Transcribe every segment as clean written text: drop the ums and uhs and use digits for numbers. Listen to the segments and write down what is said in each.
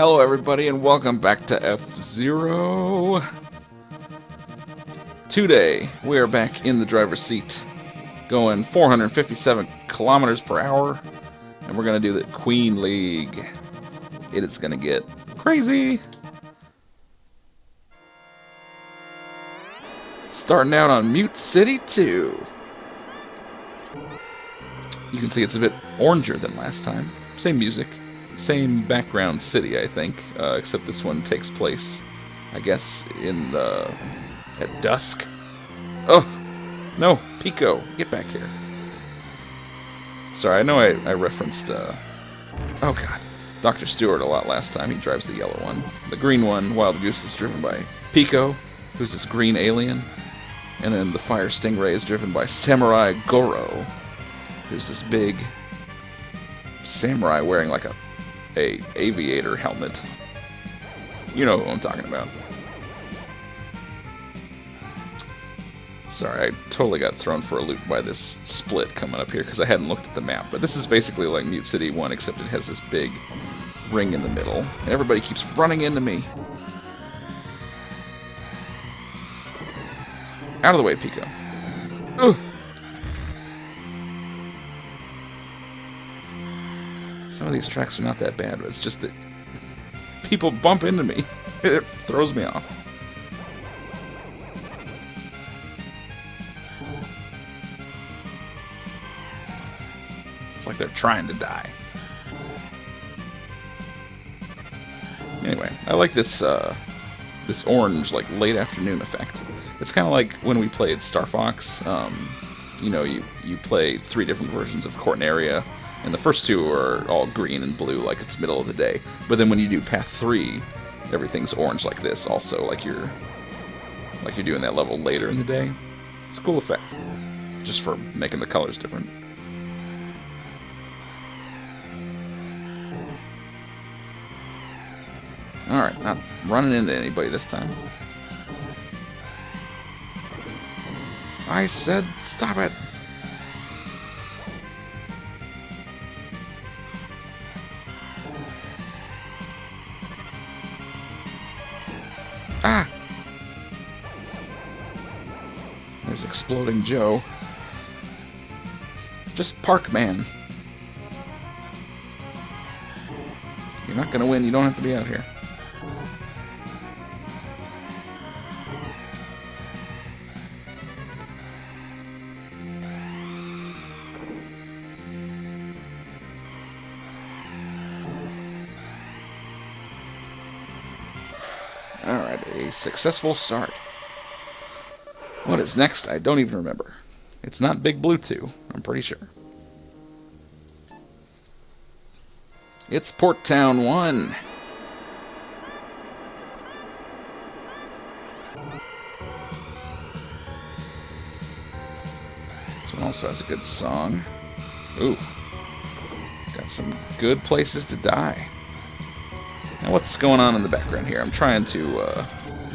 Hello everybody and welcome back to F-Zero. Today we are back in the driver's seat going 457 kilometers per hour and we're going to do the Queen League. It is going to get crazy. Starting out on Mute City 2. You can see it's a bit oranger than last time. Same music. Same background city, I think, except this one takes place, I guess, at dusk. Oh, no, Pico, get back here. Sorry, I know I referenced, oh god, Dr. Stewart a lot last time. He drives the yellow one. The green one, Wild Goose, is driven by Pico, who's this green alien. And then the Fire Stingray is driven by Samurai Goroh, who's this big samurai wearing like a aviator helmet. You know who I'm talking about. Sorry, I totally got thrown for a loop by this split coming up here because I hadn't looked at the map. But this is basically like Mute City 1, except it has this big ring in the middle. And everybody keeps running into me. Out of the way, Pico. Ugh. Some of these tracks are not that bad, but it's just that people bump into me. It throws me off. It's like they're trying to die. Anyway, I like this this orange, like, late afternoon effect. It's kind of like when we played Star Fox. You know, you play 3 different versions of Corneria. And the first 2 are all green and blue, like it's middle of the day. But then when you do Path 3, everything's orange like this, also, like you're doing that level later in the day. It's a cool effect, just for making the colors different. Alright, not running into anybody this time. I said stop it! Ah! There's Exploding Joe. Just park, man. You're not gonna win, you don't have to be out here. Alright, a successful start. What is next? I don't even remember. It's not Big Blue 2, I'm pretty sure. It's Port Town 1. This one also has a good song. Ooh. Got some good places to die. Now what's going on in the background here? I'm trying to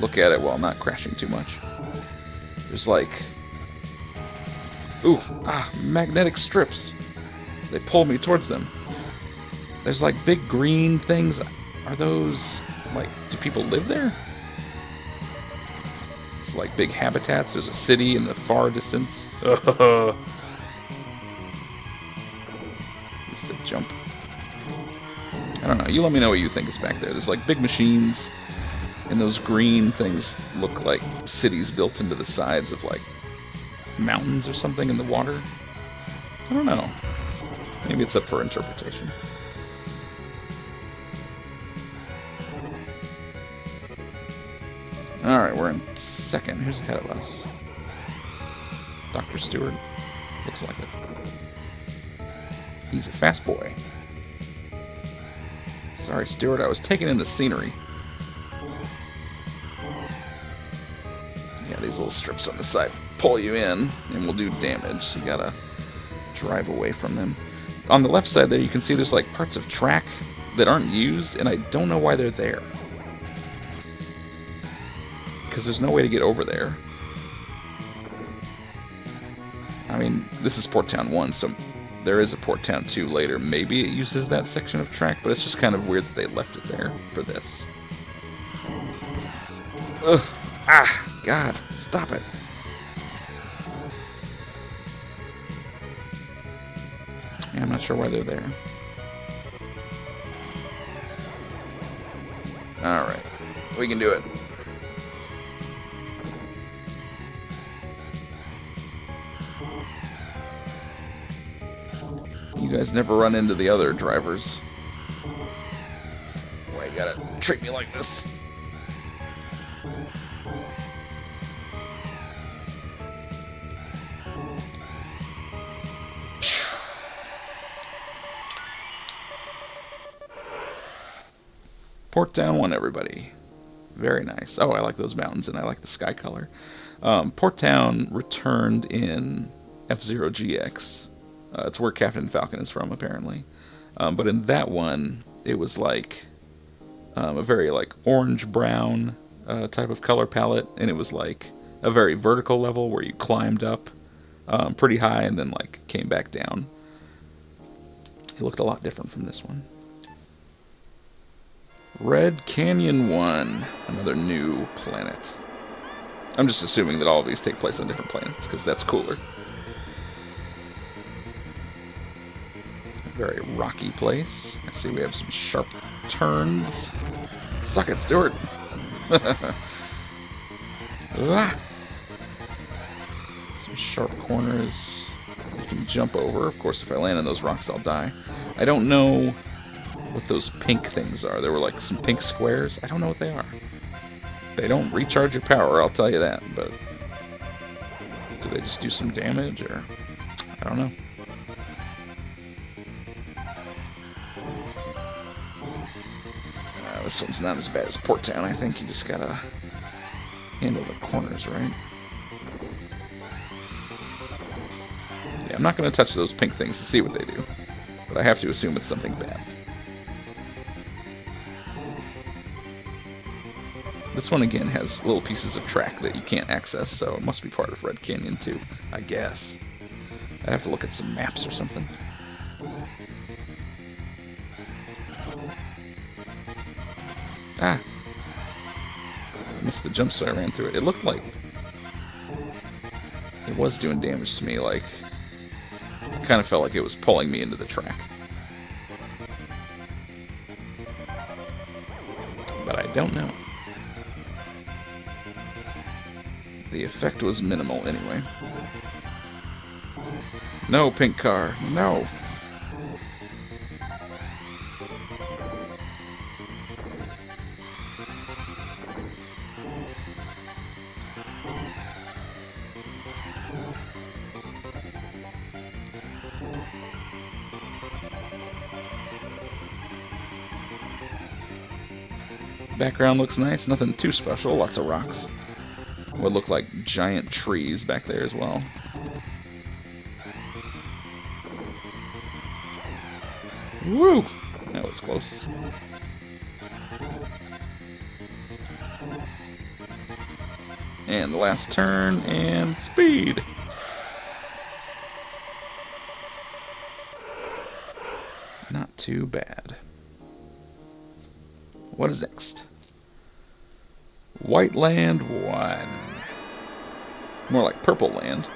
look at it while not crashing too much. There's like... Ooh, magnetic strips. They pull me towards them. There's like big green things. Are those, like, do people live there? It's like big habitats. There's a city in the far distance. Just a jump. I don't know. You let me know what you think is back there. There's like big machines, and those green things look like cities built into the sides of like mountains or something in the water. I don't know. Maybe it's up for interpretation. Alright, we're in second. Who's ahead of us? Dr. Stewart? Looks like it. He's a fast boy. Sorry, Stewart, I was taking in the scenery. Yeah, these little strips on the side pull you in and will do damage. You gotta drive away from them. On the left side there, you can see there's like parts of track that aren't used, and I don't know why they're there. Because there's no way to get over there. I mean, this is Port Town 1, so there is a Port Town 2 later. Maybe it uses that section of track, but it's just kind of weird that they left it there for this. Ugh. Ah! God, stop it. Yeah, I'm not sure why they're there. Alright. We can do it. You guys never run into the other drivers. Why you gotta treat me like this? Port Town 1, everybody. Very nice. Oh, I like those mountains, and I like the sky color. Port Town returned in F-Zero GX. It's where Captain Falcon is from, apparently. But in that one, it was like a very like orange-brown type of color palette, and it was like a very vertical level where you climbed up pretty high and then like came back down. It looked a lot different from this one. Red Canyon 1, another new planet. I'm just assuming that all of these take place on different planets, because that's cooler. A very rocky place. I see we have some sharp turns. Suck it, Stewart! Ah. Some sharp corners you can jump over. Of course, if I land on those rocks, I'll die. I don't know what those pink things are. There were like some pink squares. I don't know what they are. They don't recharge your power, I'll tell you that, but do they just do some damage, or I don't know. This one's not as bad as Port Town. I think you just gotta handle the corners, right? Yeah, I'm not gonna touch those pink things to see what they do, but I have to assume it's something bad. This one, again, has little pieces of track that you can't access, so it must be part of Red Canyon, too, I guess. I'd have to look at some maps or something. Ah! I missed the jump, so I ran through it. It looked like it was doing damage to me, like, it kind of felt like it was pulling me into the track. But I don't know. The effect was minimal anyway. No, pink car. No. Background looks nice. Nothing too special. Lots of rocks. What look like giant trees back there as well. Woo! That was close. And the last turn, and speed! Not too bad. What is next? White Land 1. More like Purple Land.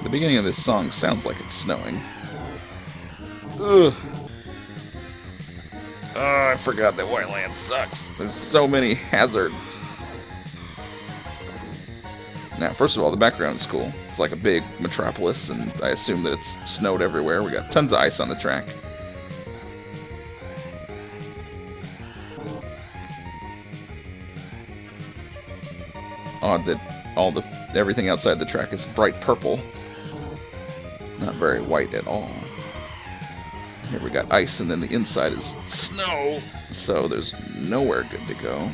The beginning of this song sounds like it's snowing. Ugh. Oh, I forgot that White Land sucks. There's so many hazards. Now, first of all, the background's cool. It's like a big metropolis, and I assume that it's snowed everywhere. We got tons of ice on the track. Odd that everything outside the track is bright purple. Not very white at all. Here we got ice, and then the inside is snow, so there's nowhere good to go.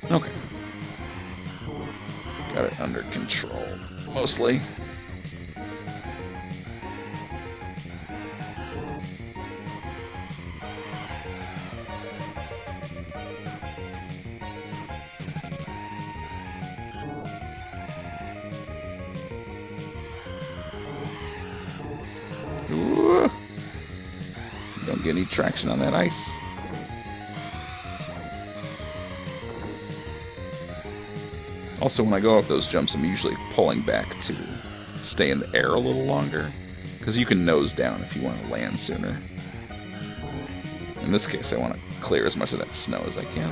Okay. Got it under control, mostly. get any traction on that ice. Also, when I go off those jumps, I'm usually pulling back to stay in the air a little longer, because you can nose down if you want to land sooner. In this case, I want to clear as much of that snow as I can.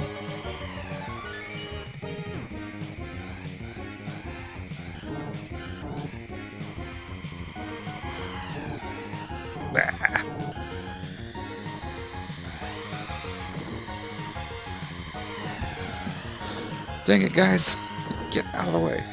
Ah. Dang it, guys. Get out of the way.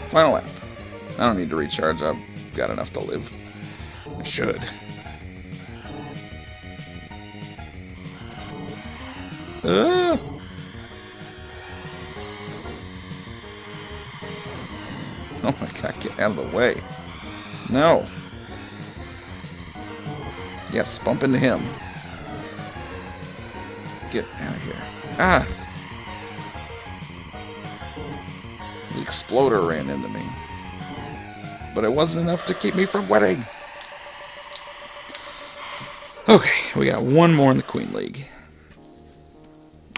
Final lap. I don't need to recharge. I've got enough to live. I should. Ah! Oh my god, get out of the way. No. Yes, bump into him. Get out of here. Ah! The exploder ran into me. But it wasn't enough to keep me from winning. Okay, we got one more in the Queen League.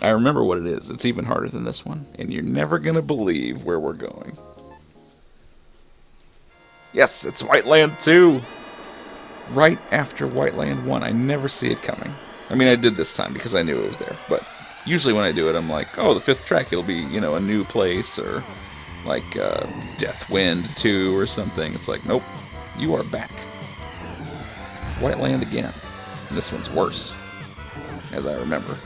I remember what it is. It's even harder than this one. And you're never going to believe where we're going. Yes, it's White Land 2. Right after White Land 1. I never see it coming. I mean, I did this time because I knew it was there. But usually when I do it, I'm like, oh, the 5th track, it'll be, you know, a new place. Or like Deathwind 2 or something. It's like, nope, you are back. White Land again. And this one's worse, as I remember.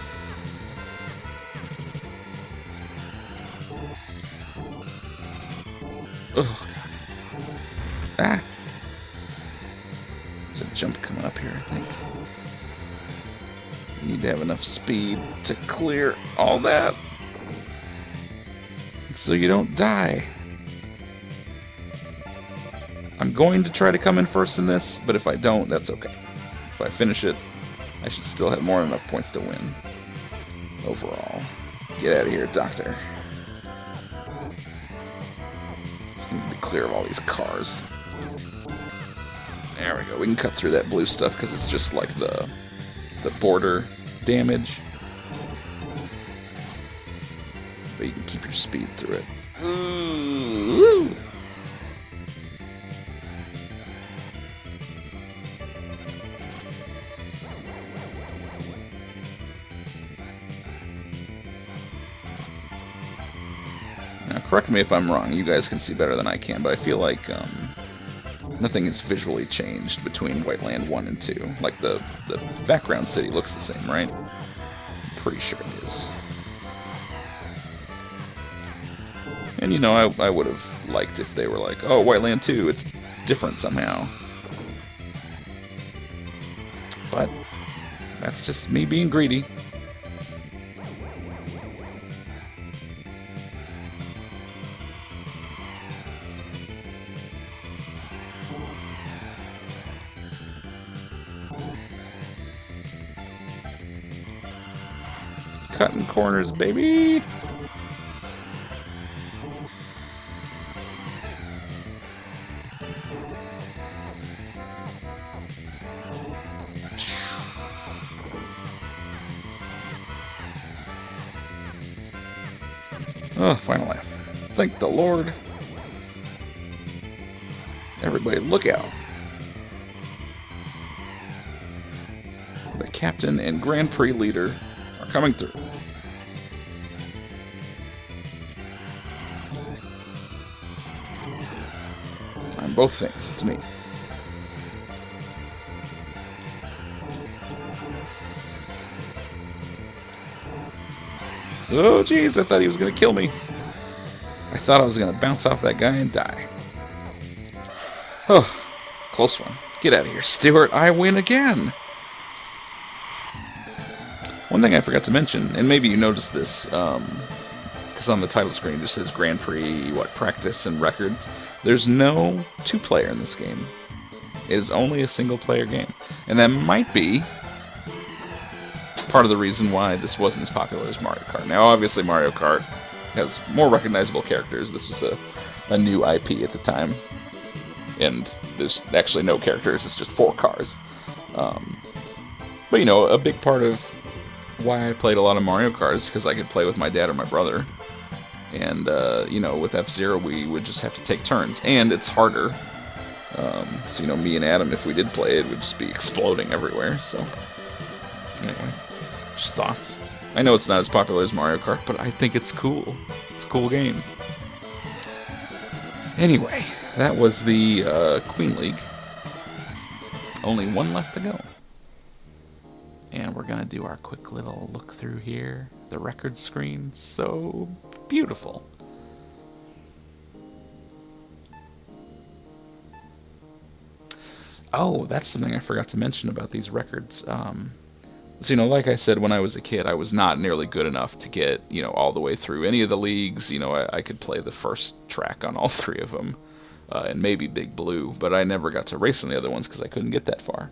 Oh, God. Ah! There's a jump coming up here, I think. You need to have enough speed to clear all that, so you don't die. I'm going to try to come in first in this, but if I don't, that's okay. If I finish it, I should still have more than enough points to win. Overall. Get out of here, Doctor. Just need to be clear of all these cars. There we go. We can cut through that blue stuff because it's just like the border damage. But you can keep your speed through it. Ooh. Now, correct me if I'm wrong. You guys can see better than I can, but I feel like nothing is visually changed between White Land 1 and 2. Like, the background city looks the same, right? I'm pretty sure it is. And, you know, I would have liked if they were like, oh, White Land 2, it's different somehow. But that's just me being greedy. Cutting corners, baby! Oh, final lap. Thank the Lord. Everybody look out. The captain and Grand Prix leader are coming through. I'm both things. It's me. Oh, jeez, I thought he was going to kill me. I thought I was going to bounce off that guy and die. Oh, close one. Get out of here, Stewart. I win again. One thing I forgot to mention, and maybe you noticed this, because on the title screen it just says Grand Prix, practice and records. There's no two-player in this game. It is only a single-player game. And that might be part of the reason why this wasn't as popular as Mario Kart. Now, obviously, Mario Kart has more recognizable characters. This was a new IP at the time, and there's actually no characters. It's just 4 cars. But you know, a big part of why I played a lot of Mario Kart is because I could play with my dad or my brother. And, you know, with F-Zero, we would just have to take turns. And it's harder. So, you know, me and Adam, if we did play it, would just be exploding everywhere. So, anyway, just thoughts. I know it's not as popular as Mario Kart, but I think it's cool. It's a cool game. Anyway, that was the Queen League. Only one left to go. And we're going to do our quick little look through here. The record screen, so beautiful. Oh, that's something I forgot to mention about these records. So, you know, like I said, when I was a kid, I was not nearly good enough to get, you know, all the way through any of the leagues. You know, I could play the first track on all 3 of them, and maybe Big Blue, but I never got to race on the other ones because I couldn't get that far.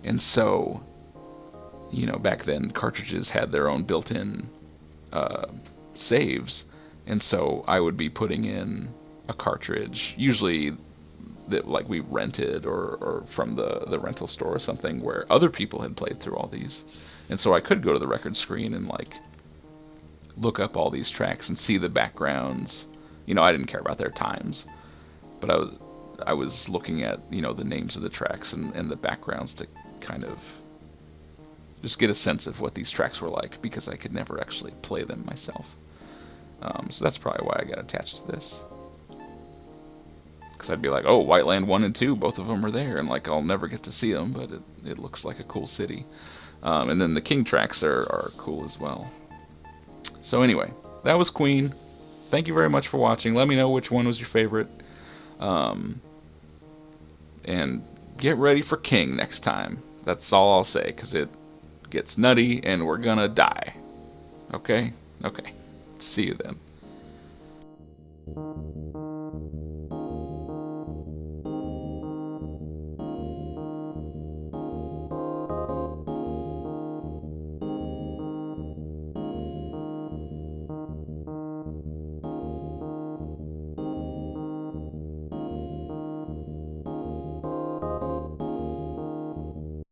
And so, you know, back then, cartridges had their own built-in saves, and so I would be putting in a cartridge, usually that like we rented or from the rental store or something, where other people had played through all these, and so I could go to the record screen and like look up all these tracks and see the backgrounds. You know, I didn't care about their times, but I was looking at, you know, the names of the tracks and the backgrounds to kind of just get a sense of what these tracks were like, because I could never actually play them myself. So that's probably why I got attached to this. Because I'd be like, oh, White Land 1 and 2, both of them are there, and like I'll never get to see them, but it looks like a cool city. And then the King tracks are cool as well. So anyway, that was Queen. Thank you very much for watching. Let me know which one was your favorite. And get ready for King next time. That's all I'll say, because it gets nutty and we're gonna die. Okay? Okay. See you then.